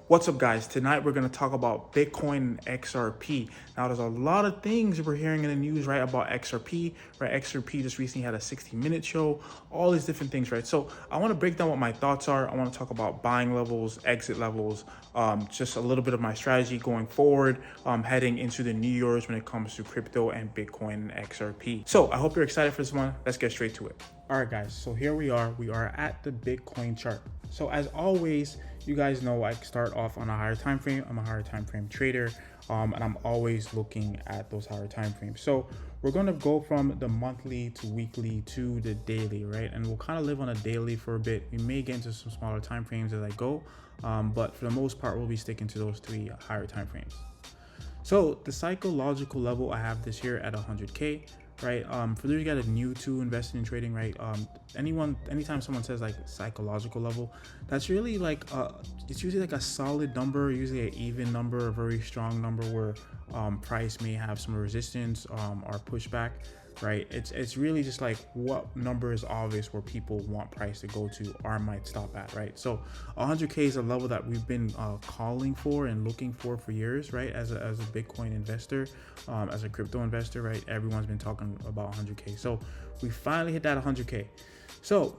What's up, guys? Tonight we're going to talk about Bitcoin and XRP. Now, there's a lot of things we're hearing in the news, right, about XRP, right? XRP just recently had a 60-minute show, all these different things, right? So I want to break down what my thoughts are. I want to talk about buying levels, exit levels, just a little bit of my strategy going forward, heading into the new year's when it comes to crypto and Bitcoin and XRP. So I hope you're excited for this one. Let's get straight to it. All right, guys, so here we are at the Bitcoin chart. So as always, you guys know I start off on a higher time frame. I'm a higher time frame trader, and I'm always looking at those higher time frames. So we're going to go from the monthly to weekly to the daily, right? And we'll kind of live on a daily for a bit. We may get into some smaller time frames as I go, but for the most part, we'll be sticking to those three higher time frames. So the psychological level, I have this here at 100K, right? For those you guys new to investing in trading, right? Anytime someone says like psychological level, that's really like it's usually like a solid number, usually an even number, a very strong number where price may have some resistance or pushback, right? It's really just like what number is obvious where people want price to go to or might stop at, right? So 100K is a level that we've been calling for and looking for years, right? As a Bitcoin investor, as a crypto investor, right? Everyone's been talking about 100K. So we finally hit that 100K. So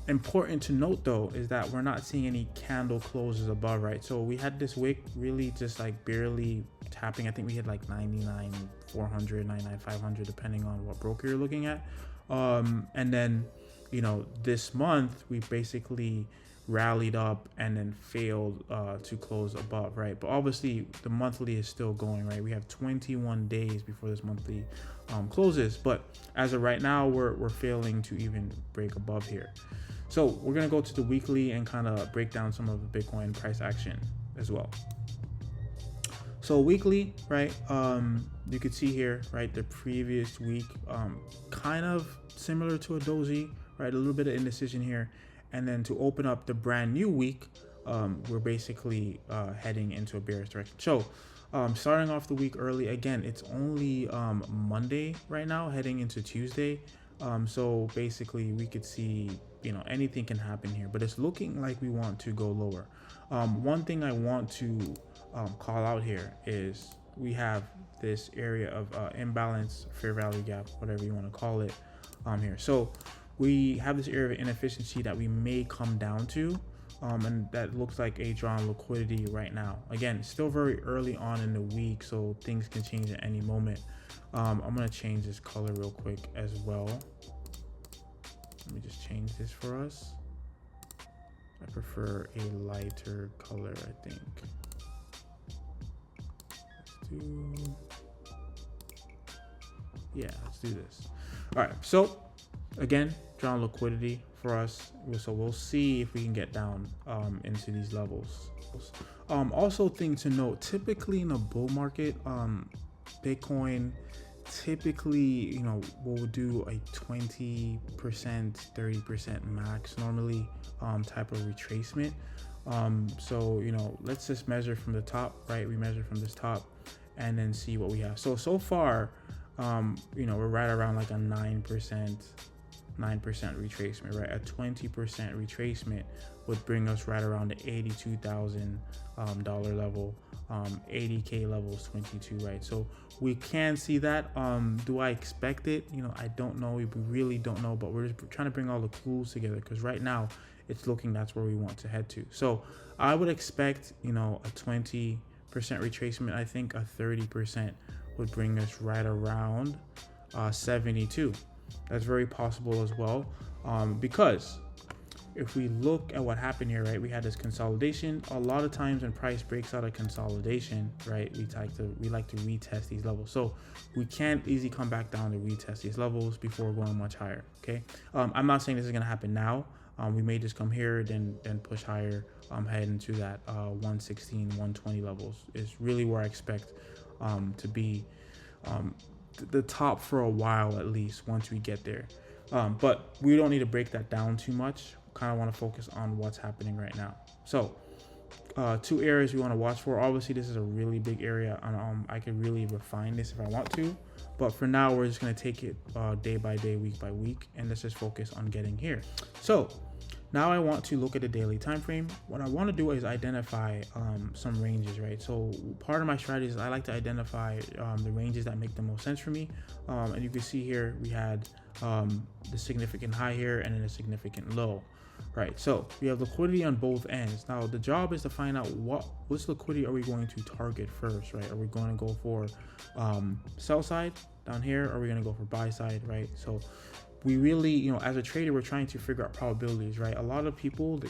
important to note though is that we're not seeing any candle closes above, right? So we had this wick really just like barely tapping. I think we hit like 99,400, 99,500 depending on what broker you're looking at. And then, you know, this month we basically rallied up and then failed to close above, right? But obviously the monthly is still going, right? We have 21 days before this monthly closes, but as of right now we're failing to even break above here. So we're gonna go to the weekly and kind of break down some of the Bitcoin price action as well. So weekly, right, you could see here, right, the previous week kind of similar to a doji, right? A little bit of indecision here. And then to open up the brand new week, we're basically heading into a bearish direction. So starting off the week early, again, it's only Monday right now, heading into Tuesday. So basically we could see, you know, anything can happen here, but it's looking like we want to go lower. One thing I want to call out here is we have this area of imbalance, fair value gap, whatever you want to call it here. So we have this area of inefficiency that we may come down to, and that looks like a drawn liquidity right now. Again, still very early on in the week, so things can change at any moment. I'm going to change this color real quick as well. Let me just change this for us. I prefer a lighter color, I think. Let's do this. All right, so again, drawn liquidity for us, so we'll see if we can get down into these levels. Also, thing to note, typically in a bull market, Bitcoin typically, you know, we'll do a 20%, 30% max normally type of retracement. So, you know, let's just measure from the top, right? We measure from this top and then see what we have. So far, you know, we're right around like a 9% retracement, right? A 20% retracement would bring us right around the $82,000 level, 80K levels 22, right? So we can see that. Do I expect it? You know, I don't know. We really don't know, but we're just trying to bring all the clues together because right now it's looking that's where we want to head to. So I would expect, you know, a 20% retracement. I think a 30% would bring us right around 72. That's very possible as well, because if we look at what happened here, right, we had this consolidation. A lot of times when price breaks out of consolidation, right, we like to retest these levels. So we can't easily come back down to retest these levels before going much higher. Okay, I'm not saying this is gonna happen now. We may just come here, then push higher, head into that 116, 120 levels is really where I expect to be the top for a while, at least once we get there. But we don't need to break that down too much. Kind of want to focus on what's happening right now. So two areas we want to watch for. Obviously this is a really big area, and I could really refine this if I want to, but for now we're just going to take it day by day, week by week, and let's just focus on getting here. So Now I want to look at the daily time frame. What I want to do is identify some ranges, right? So part of my strategy is I like to identify the ranges that make the most sense for me. And you can see here we had the significant high here and then a significant low, right? So we have liquidity on both ends. Now the job is to find out which liquidity are we going to target first, right? Are we going to go for sell side down here? Or are we going to go for buy side, right? So we really, you know, as a trader, we're trying to figure out probabilities, right? A lot of people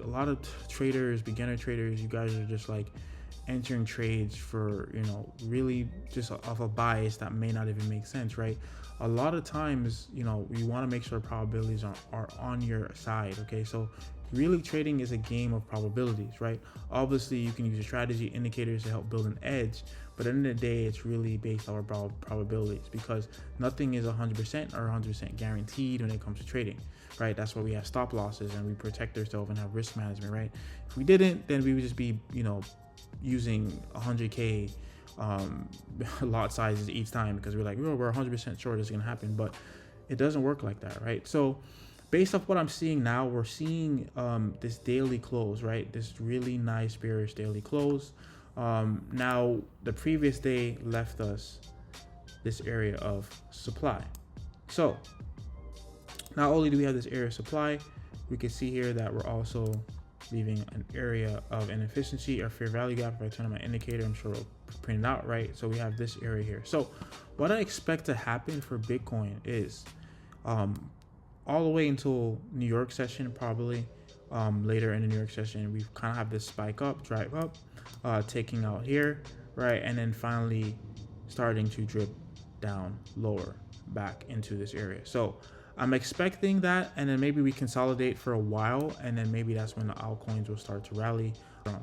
a lot of traders, beginner traders, you guys are just like entering trades for, you know, really just off a bias that may not even make sense, right? A lot of times, you know, you want to make sure probabilities are on your side. Okay, so really trading is a game of probabilities, right? Obviously you can use your strategy indicators to help build an edge, but at the end of the day, it's really based on probabilities, because nothing is 100% or 100% guaranteed when it comes to trading, right? That's why we have stop losses and we protect ourselves and have risk management, right? If we didn't, then we would just be, you know, using 100K lot sizes each time, because we're like, oh, we're 100% sure this is gonna happen, but it doesn't work like that, right? So based off what I'm seeing now, we're seeing this daily close, right? This really nice bearish daily close. Now the previous day left us this area of supply. So not only do we have this area of supply, we can see here that we're also leaving an area of inefficiency or fair value gap. If I turn on my indicator, I'm sure it'll print it out, right? So we have this area here. So what I expect to happen for Bitcoin is all the way until New York session, probably later in the New York session, we kind of have this spike up, drive up, taking out here, right? And then finally starting to drip down lower back into this area. So I'm expecting that, and then maybe we consolidate for a while, and then maybe that's when the altcoins will start to rally.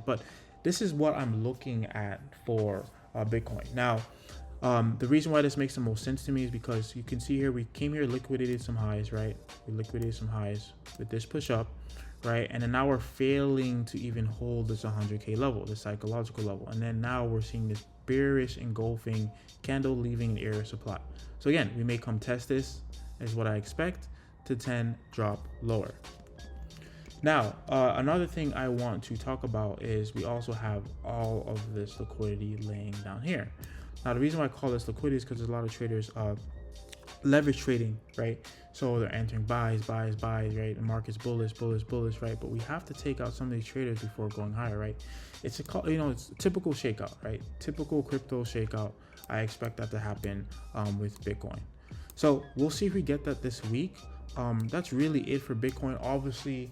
But this is what I'm looking at for Bitcoin. Now, the reason why this makes the most sense to me is because you can see here, we came here, liquidated some highs, right? We liquidated some highs with this push up, right? And then now we're failing to even hold this 100K level, the psychological level. And then now we're seeing this bearish engulfing candle leaving an area of supply. So again, we may come test this, is what I expect, to 10 drop lower. Now, another thing I want to talk about is we also have all of this liquidity laying down here. Now, the reason why I call this liquidity is because there's a lot of traders leverage trading, right? So they're entering buys, right? The market's bullish, right? But we have to take out some of these traders before going higher, right? It's it's a typical shakeout, right? Typical crypto shakeout. I expect that to happen with Bitcoin. So we'll see if we get that this week. That's really it for Bitcoin. Obviously,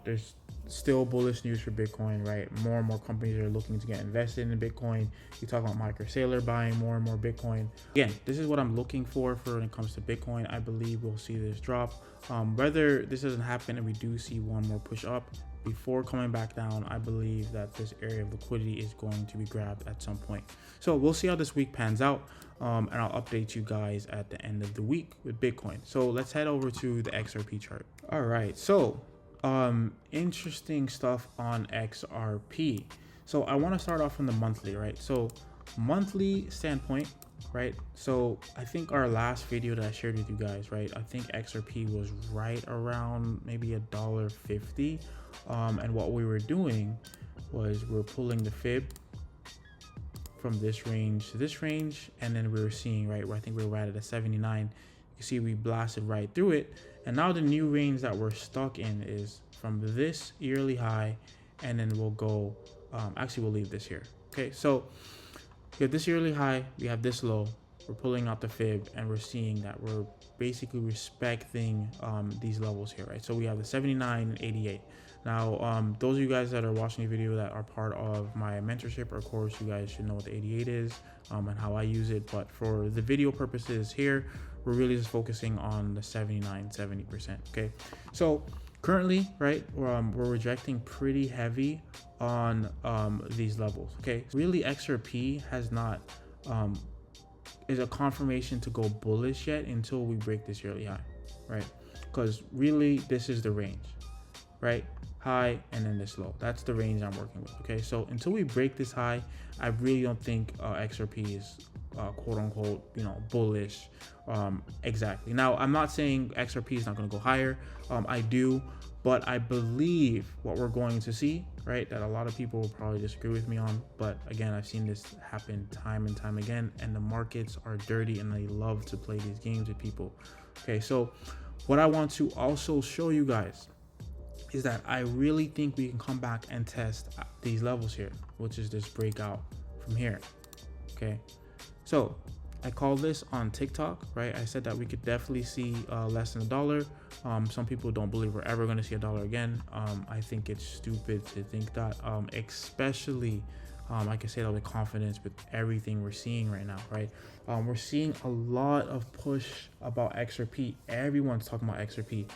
there's still bullish news for Bitcoin, right? More and more companies are looking to get invested in Bitcoin. You talk about Micro Sailor buying more and more Bitcoin. Again, this is what I'm looking for when it comes to Bitcoin. I believe we'll see this drop. Whether this doesn't happen and we do see one more push up before coming back down, I believe that this area of liquidity is going to be grabbed at some point. So we'll see how this week pans out, and I'll update you guys at the end of the week with Bitcoin. So let's head over to the XRP chart. All right, so interesting stuff on XRP. So I want to start off from the monthly, right? So monthly standpoint, right? So I think our last video that I shared with you guys, right? I think XRP was right around maybe $1.50. And what we were doing was we're pulling the fib from this range to this range, and then we were seeing, right, where I think we were right at a 79. You can see we blasted right through it, and now the new range that we're stuck in is from this yearly high, and then we'll go actually we'll leave this here. Okay, so we have this yearly high, we have this low, we're pulling out the fib, and we're seeing that we're basically respecting these levels here, right? So we have the 79 and 88. Now, those of you guys that are watching the video that are part of my mentorship or course, you guys should know what the 88 is and how I use it. But for the video purposes here, we're really just focusing on the 79, 70%. Okay, so currently, right, we're rejecting pretty heavy on these levels. Okay, really XRP has not is a confirmation to go bullish yet until we break this yearly high, right? Because really this is the range, right? High and then this low. That's the range I'm working with. Okay, so until we break this high, I really don't think XRP is quote unquote, bullish exactly. Now, I'm not saying XRP is not going to go higher. I do, But I believe what we're going to see, right, that a lot of people will probably disagree with me on, but again, I've seen this happen time and time again, and the markets are dirty and they love to play these games with people. Okay, so what I want to also show you guys is that I really think we can come back and test these levels here, which is this breakout from here. Okay, so I called this on TikTok, right? I said that we could definitely see less than $1. Some people don't believe we're ever going to see $1 again. I think it's stupid to think that, especially I can say that with confidence with everything we're seeing right now, right? We're seeing a lot of push about XRP. Everyone's talking about XRP.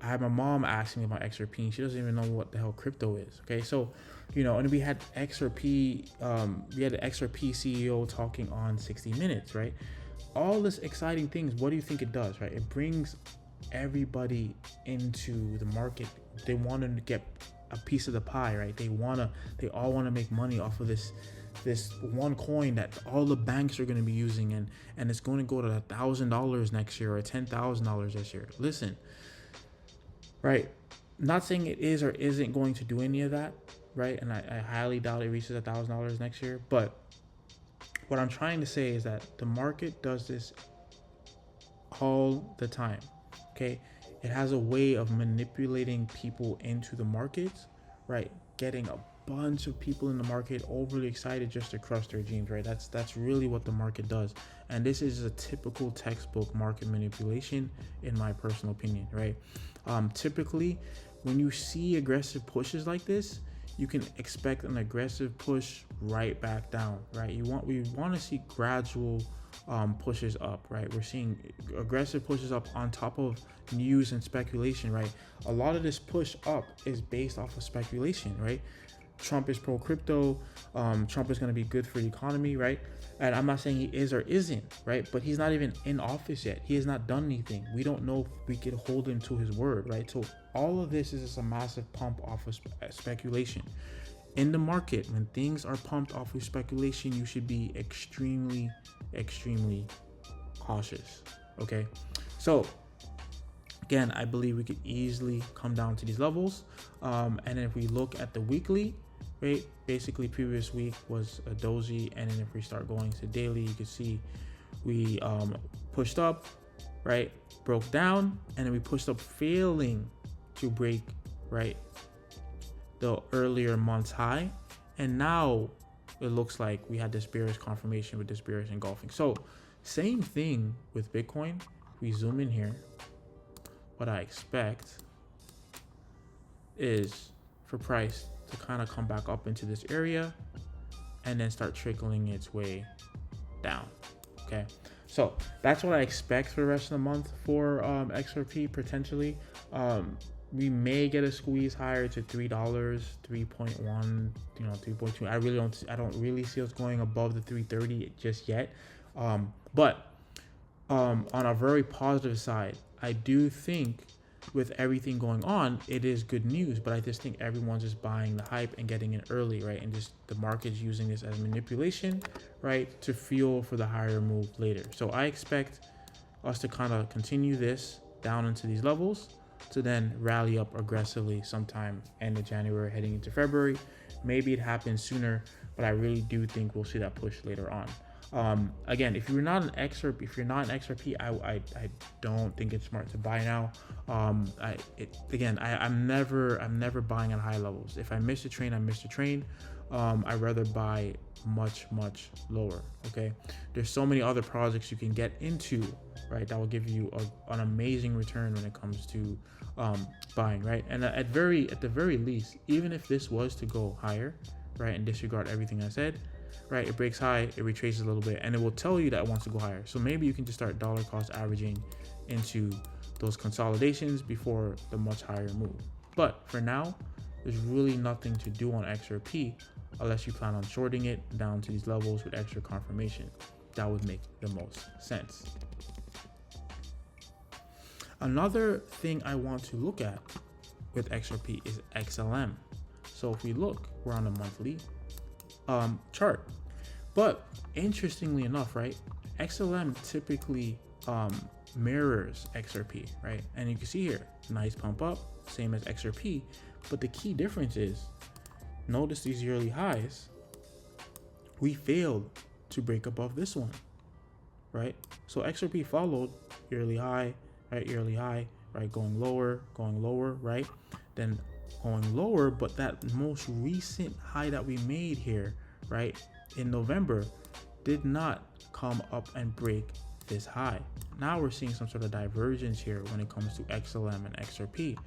I had my mom asking me about XRP, and she doesn't even know what the hell crypto is. Okay, so and we had XRP, we had the XRP CEO talking on 60 Minutes, right? All this exciting things. What do you think it does, right? It brings everybody into the market. They want to get a piece of the pie, right? They all want to make money off of this one coin that all the banks are going to be using, and it's going to go to $1,000 next year or $10,000 this year. Listen. Right, not saying it is or isn't going to do any of that, right? And I highly doubt it reaches $1,000 next year. But what I'm trying to say is that the market does this all the time. Okay, it has a way of manipulating people into the markets, right? Getting a bunch of people in the market overly excited just to crush their dreams, right? That's really what the market does. And this is a typical textbook market manipulation, in my personal opinion, right? Typically, when you see aggressive pushes like this, you can expect an aggressive push right back down, right? We want to see gradual pushes up, right? We're seeing aggressive pushes up on top of news and speculation, right? A lot of this push up is based off of speculation, right? Trump is pro crypto. Trump is going to be good for the economy, right? And I'm not saying he is or isn't, right? But he's not even in office yet. He has not done anything. We don't know if we could hold him to his word, right? So all of this is just a massive pump off of speculation. In the market, when things are pumped off of speculation, you should be extremely, extremely cautious, okay? So again, I believe we could easily come down to these levels. And if we look at the weekly, right, basically previous week was a doji, and then if we start going to daily, you can see we pushed up, right, broke down, and then we pushed up, failing to break, right, the earlier month's high. And now it looks like we had this bearish confirmation with this bearish engulfing. So same thing with Bitcoin. We zoom in here. What I expect is for price to kind of come back up into this area and then start trickling its way down. Okay, so that's what I expect for the rest of the month for XRP potentially. We may get a squeeze higher to $3, 3.1, 3.2. I don't really see us going above the 330 just yet. But on a very positive side, I do think with everything going on, it is good news, but I just think everyone's just buying the hype and getting in early, right? And just the market's using this as manipulation, right, to fuel for the higher move later. So I expect us to kind of continue this down into these levels to then rally up aggressively sometime end of January heading into February. Maybe it happens sooner, but I really do think we'll see that push later on. Again, if you're not an XRP, I don't think it's smart to buy now. I'm never buying at high levels. If I miss a train, I missed a train. I'd rather buy much lower. Okay, there's so many other projects you can get into, right, that will give you an amazing return when it comes to buying, right? And at the very least, even if this was to go higher, right, and disregard everything I said, right, it breaks high, it retraces a little bit, and it will tell you that it wants to go higher. So maybe you can just start dollar cost averaging into those consolidations before the much higher move. But for now, there's really nothing to do on XRP unless you plan on shorting it down to these levels with extra confirmation. That would make the most sense. Another thing I want to look at with XRP is XLM. So if we look, we're on a monthly chart. But interestingly enough, right, XLM typically mirrors XRP, right? And you can see here, nice pump up, same as XRP. But the key difference is, notice these yearly highs, we failed to break above this one, right? So XRP followed yearly high, right? Yearly high, right? Going lower, right? Then going lower, but that most recent high that we made here, right? In November did not come up and break this high. Now we're seeing some sort of divergence here when it comes to XLM and XRP.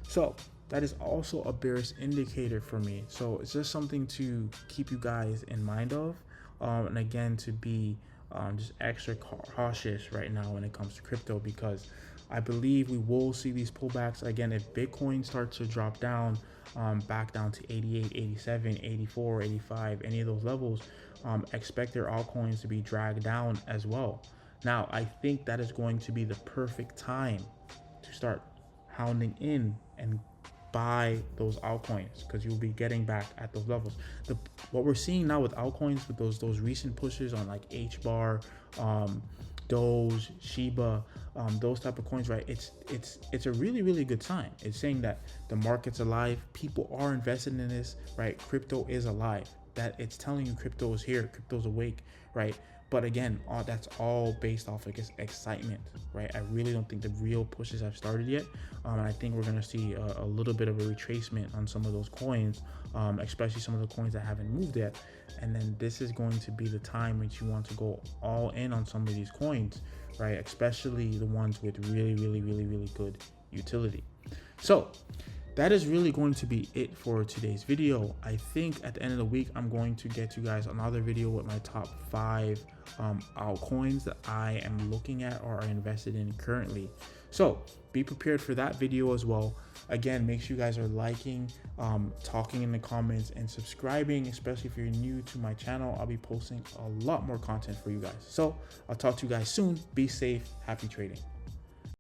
So that is also a bearish indicator for me. So it's just something to keep you guys in mind of. And again, to be just extra cautious right now when it comes to crypto, because I believe we will see these pullbacks again. If Bitcoin starts to drop down back down to 88, 87, 84, 85, any of those levels, expect their altcoins to be dragged down as well. Now, I think that is going to be the perfect time to start hounding in and buy those altcoins, because you'll be getting back at those levels. What we're seeing now with altcoins, with those recent pushes on like HBAR, Doge, Shiba, those type of coins, right? It's a really good sign. It's saying that the market's alive, people are invested in this, right? Crypto is alive. That it's telling you crypto is here, crypto's awake, right? But again, that's all based off of excitement, right? I really don't think the real pushes have started yet. And I think we're going to see a little bit of a retracement on some of those coins, especially some of the coins that haven't moved yet. And then this is going to be the time which you want to go all in on some of these coins, right? Especially the ones with really good utility. So that is really going to be it for today's video. I think at the end of the week, I'm going to get you guys another video with my top 5 altcoins that I am looking at or are invested in currently. So be prepared for that video as well. Again, make sure you guys are liking, talking in the comments, and subscribing, especially if you're new to my channel. I'll be posting a lot more content for you guys. So I'll talk to you guys soon. Be safe. Happy trading.